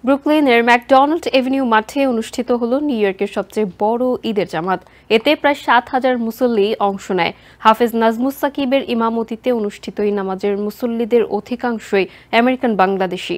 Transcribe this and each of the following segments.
ব্রুকলিনের McDonald Avenue মাঠে অনুষ্ঠিত হলো নিউ ইয়র্কের সবচেয়ে বড় ঈদের জামাত। এতে প্রায় ৭,০০০ মুসল্লি অংশ নেয়। হাফেজ নাজমুস সাকিবের ইমামতিতে অনুষ্ঠিত এই নামাজের মুসল্লিদের অধিকাংশই আমেরিকান বাংলাদেশি।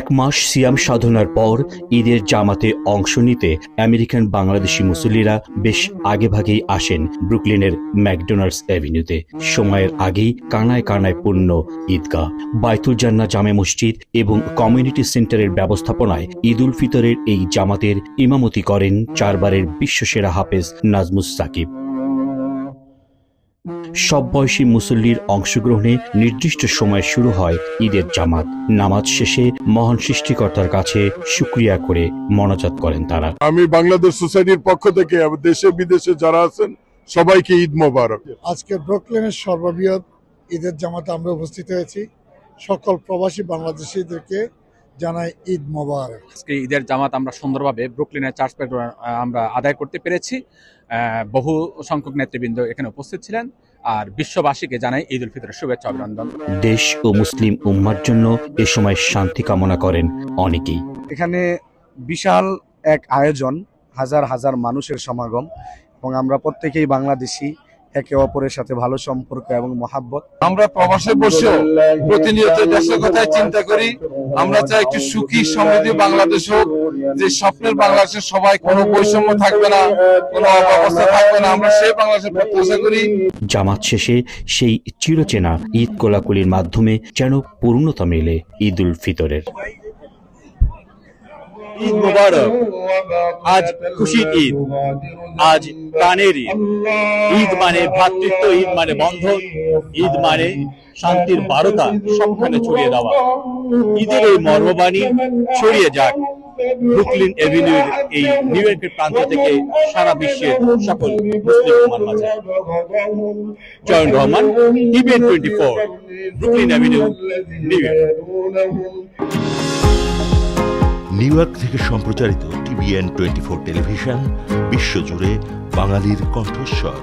এক মাস সিয়াম সাধনার পর ঈদের জামাতে অংশ নিতে আমেরিকান বাংলাদেশি মুসল্লিরা বেশ আগেভাগেই আসেন ব্রুকলিনের ম্যাকডোনাল্ডস এভিনিউতে। সময়ের আগেই কানায় কানায় পূর্ণ ঈদগাহ। বাইতুল জান্নাহ জামে মসজিদ এবং কমিউনিটি সেন্টারের ব্যবস্থাপনায় ঈদ উল ফিতরের এই জামাতের ইমামতি করেন ৪ বারের বিশ্বসেরা হাফেজ নাজমুস সাকিব। সব বয়সী মুসল্লির অংশগ্রহণে নির্দিষ্ট সময়ে শুরু হয় ঈদের জামাত। নামাজ শেষে মহান সৃষ্টিকর্তার কাছে শুকরিয়া করে মোনাজাত করেন তারা। আমি বাংলাদেশ সোসাইটির পক্ষ থেকে দেশে বিদেশে যারা আছেন সবাইকে ঈদ মোবারক। আজকে ব্রুকলিনের সর্ববৃহৎ ঈদের জামাতে আমরা উপস্থিত হয়েছি। সকল প্রবাসী বাংলাদেশিদেরকে জানাই ঈদ মোবারক। আজকে ঈদের জামাত আমরা সুন্দরভাবে ব্রুকলিনের চার্চ স্কয়ারে আমরা আদায় করতে পেরেছি। বহু সংখ্যক নেতৃবৃন্দ এখানে উপস্থিত ছিলেন। আর বিশ্ববাসীকে জানাই ঈদ উল ফিতরের শুভেচ্ছা অভিনন্দন। দেশ ও মুসলিম উম্মার জন্য এ সময় শান্তি কামনা করেন অনেকেই। এখানে বিশাল এক আয়োজন, হাজার হাজার মানুষের সমাগম, এবং আমরা প্রত্যেকেই বাংলাদেশি, একে অপরের সাথে ভালো সম্পর্ক এবং মহাব্বত। আমরা প্রবাসে বসে প্রতিনিয়ত দেশের কথাই চিন্তা করি। আমরা চাই একটি সুখী সমৃদ্ধি বাংলাদেশ হোক, যে স্বপ্নের বাংলাদেশের সবাই কোনো বৈষম্য থাকবে না, কোনো অব্যবস্থা থাকবে না। আমরা সেই বাংলাদেশের প্রত্যাশা করি। জামাত শেষে সেই চিরচেনা ঈদ কোলাকুলির মাধ্যমে যেন পূর্ণতা মেলে ঈদ উল ফিতরের। ঈদ মোবারক। আজ খুশির ঈদ, আজ প্রাণের ঈদ। ঈদ মানে ভ্রাতৃত্ব, ঈদ মানে বন্ধন, ঈদ মানে শান্তির বারতা সবখানে ছড়িয়ে দেওয়া। ঈদের এই মর্মবাণী ছড়িয়ে যাক ব্রুকলিন এভিনিউর এই নিউ ইয়র্কের প্রান্ত থেকে সারা বিশ্বের সকল মুসলিম উম্মার মাঝে। Join Rahman, TVN 24, Brooklyn Avenue, new York. New York থেকে সম্প্রচারিত টিভিএন 24 টেলিভিশন বিশ্বজুড়ে বাঙালির কণ্ঠস্বর।